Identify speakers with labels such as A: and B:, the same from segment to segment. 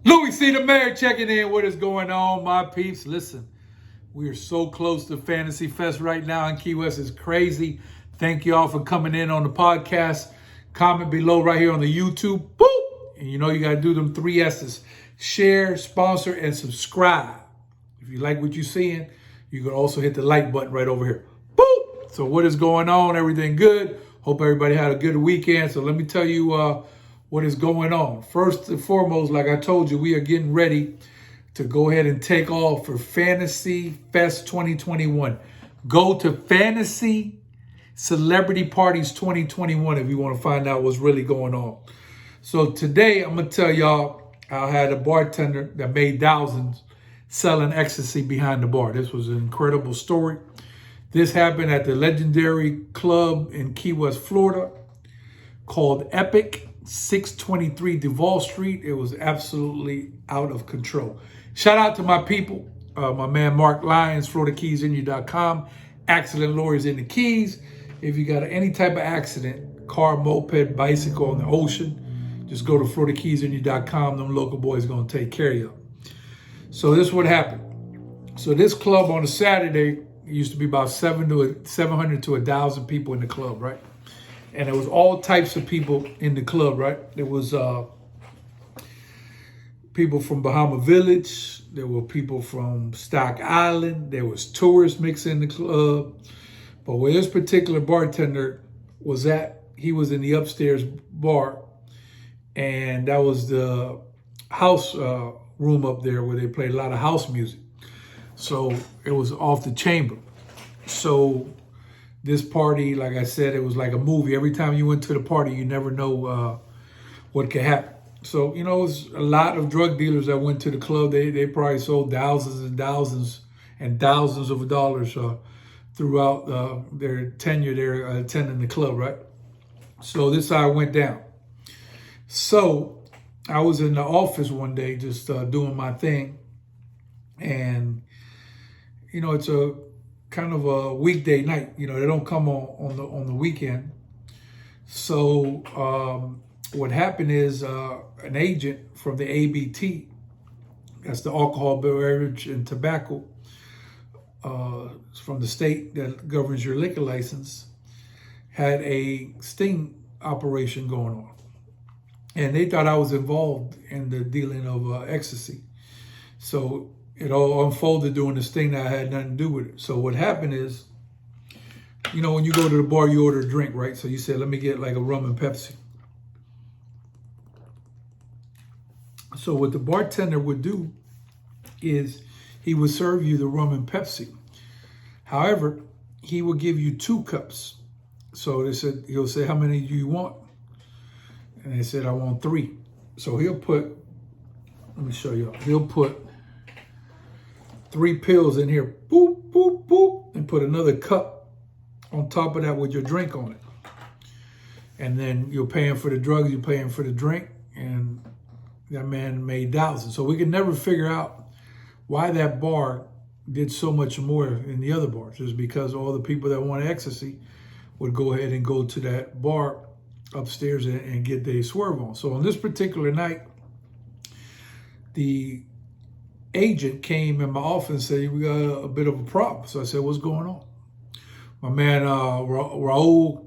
A: Louie C. the Mayor checking in. What is going on, my peeps? Listen, we are so close to Fantasy Fest right now in Key West. It's crazy. Thank you all for coming in on the podcast. Comment below right here on the YouTube. Boop! And you know you got to do them 3 S's. Share, sponsor, and subscribe. If you like what you're seeing, you can also hit the like button right over here. Boop! So what is going on? Everything good? Hope everybody had a good weekend. So let me tell you what is going on. First and foremost, like I told you, we are getting ready to go ahead and take off for Fantasy Fest 2021. Go to Fantasy Celebrity Parties 2021 if you want to find out what's really going on. So today, I'm going to tell y'all I had a bartender that made thousands selling ecstasy behind the bar. This was an incredible story. This happened at the legendary club in Key West, Florida, called Epic, 623 Duval Street. It was absolutely out of control. Shout out to my people, my man Mark Lyons, FloridaKeysInYou.com, Accident Lawyers in the Keys. If you got any type of accident, car, moped, bicycle on the ocean, just go to FloridaKeysInYou.com. Them local boys going to take care of you. So this is what happened. So this club on a Saturday, it used to be about 700 to 1,000 people in the club, right? And there was all types of people in the club, right? There was people from Bahama Village. There were people from Stock Island. There was tourists mixed in the club. But where this particular bartender was at, he was in the upstairs bar. And that was the house room up there where they played a lot of house music. So it was off the chamber. So this party, like I said, it was like a movie. Every time you went to the party, you never know what could happen. So, you know, it was a lot of drug dealers that went to the club. They probably sold thousands and thousands and thousands of dollars throughout their tenure there attending the club, right? So this is how it went down. So I was in the office one day just doing my thing. And, you know, it's a kind of a weekday night. You know, they don't come on the weekend. So what happened is an agent from the ABT, that's the Alcohol, Beverage, and Tobacco, from the state that governs your liquor license, had a sting operation going on. And they thought I was involved in the dealing of ecstasy. So it all unfolded during this thing that had nothing to do with it. So what happened is, you know, when you go to the bar, you order a drink, right? So you said, let me get like a rum and Pepsi. So what the bartender would do is he would serve you the rum and Pepsi. However, he would give you 2 cups. So they said, he'll say, how many do you want? And they said, I want 3. So he'll put, let me show you, he'll put 3 pills in here, boop, boop, boop, and put another cup on top of that with your drink on it. And then you're paying for the drugs, you're paying for the drink, and that man made thousands. So we could never figure out why that bar did so much more than the other bars. Just because all the people that wanted ecstasy would go ahead and go to that bar upstairs and get their swerve on. So on this particular night, the agent came in my office and said, we got a bit of a problem. So I said, what's going on? My man, Raul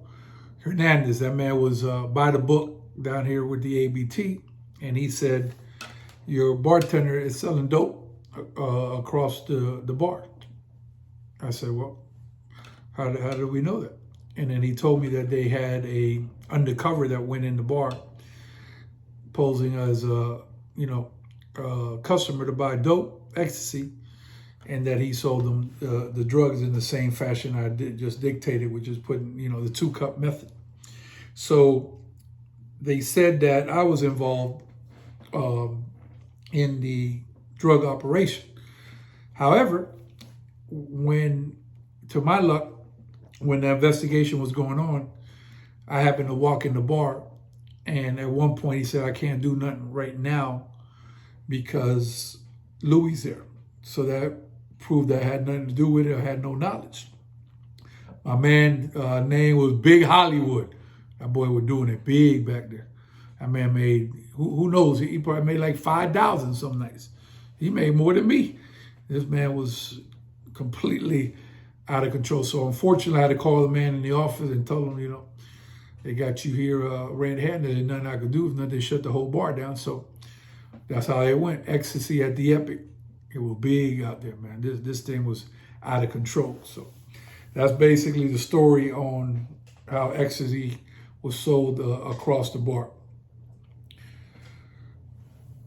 A: Hernandez, that man was by the book down here with the ABT. And he said, your bartender is selling dope across the bar. I said, well, how do we know that? And then he told me that they had a undercover that went in the bar posing as a, customer to buy dope, ecstasy, and that he sold them the drugs in the same fashion I just dictated, which is putting, the 2-cup method. So they said that I was involved in the drug operation. However, to my luck, when the investigation was going on, I happened to walk in the bar, and at one point he said, I can't do nothing right now because Louie's there. So that proved that I had nothing to do with it. I had no knowledge. My man name was Big Hollywood. That boy was doing it big back there. That man made, who knows, he probably made like 5,000 some nights. He made more than me. This man was completely out of control. So unfortunately, I had to call the man in the office and tell him, you know, they got you here red-handed and nothing I could do. If not, they shut the whole bar down. So that's how it went. Ecstasy at the Epic. It was big out there, man. This thing was out of control. So that's basically the story on how Ecstasy was sold across the bar.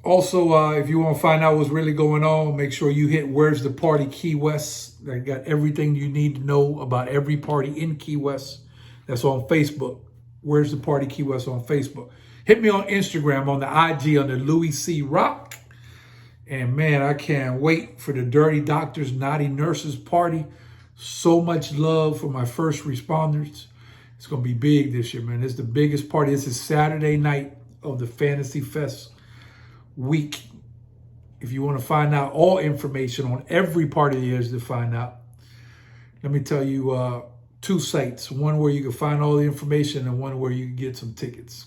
A: Also, if you want to find out what's really going on, make sure you hit Where's the Party Key West. I got everything you need to know about every party in Key West. That's on Facebook. Where's the Party Key West on Facebook. Hit me on Instagram, on the IG, under Louie C. Rock. And man, I can't wait for the Dirty Doctors, Naughty Nurses party. So much love for my first responders. It's going to be big this year, man. It's the biggest party. This is Saturday night of the Fantasy Fest week. If you want to find out all information on every party there is to find out, let me tell you two sites. One where you can find all the information and one where you can get some tickets.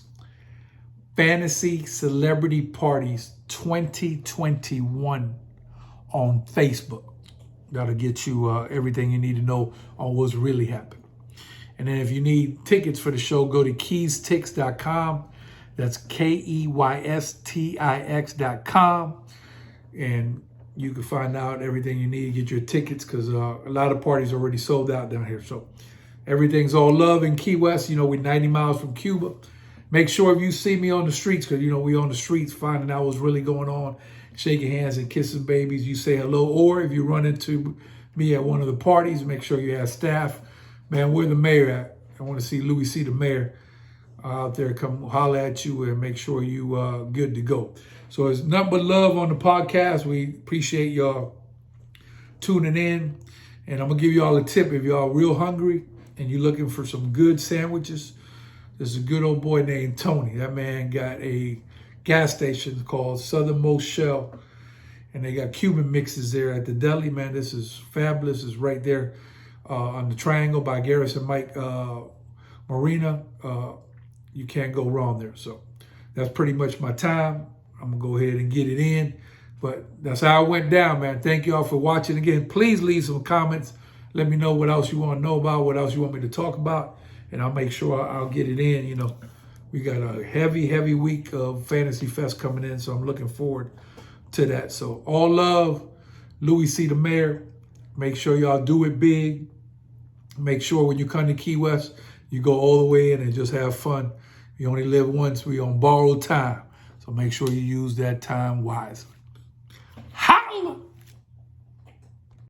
A: Fantasy Celebrity Parties 2021 on Facebook. That'll get you everything you need to know on what's really happening. And then if you need tickets for the show, go to keystix.com. That's KEYSTIX.com. And you can find out everything you need to get your tickets, because a lot of parties already sold out down here. So everything's all love in Key West. You know, we're 90 miles from Cuba. Make sure if you see me on the streets, because, you know, we on the streets finding out what's really going on, shaking hands and kissing babies, you say hello. Or if you run into me at one of the parties, make sure you have staff. Man, where the mayor at? I want to see Louie C. the mayor out there. Come holler at you and make sure you good to go. So it's nothing but love on the podcast. We appreciate y'all tuning in. And I'm going to give y'all a tip. If y'all real hungry and you're looking for some good sandwiches, there's a good old boy named Tony. That man got a gas station called Southernmost Shell. And they got Cuban mixes there at the deli, man. This is fabulous. It's right there on the Triangle by Garrison Mike Marina. You can't go wrong there. So that's pretty much my time. I'm going to go ahead and get it in. But that's how it went down, man. Thank you all for watching. Again, please leave some comments. Let me know what else you want to know about, what else you want me to talk about. And I'll make sure I'll get it in. You know, we got a heavy, heavy week of Fantasy Fest coming in. So I'm looking forward to that. So all love, Louie C. the mayor. Make sure y'all do it big. Make sure when you come to Key West, you go all the way in and just have fun. You only live once. We on borrowed time. So make sure you use that time wisely. Holla!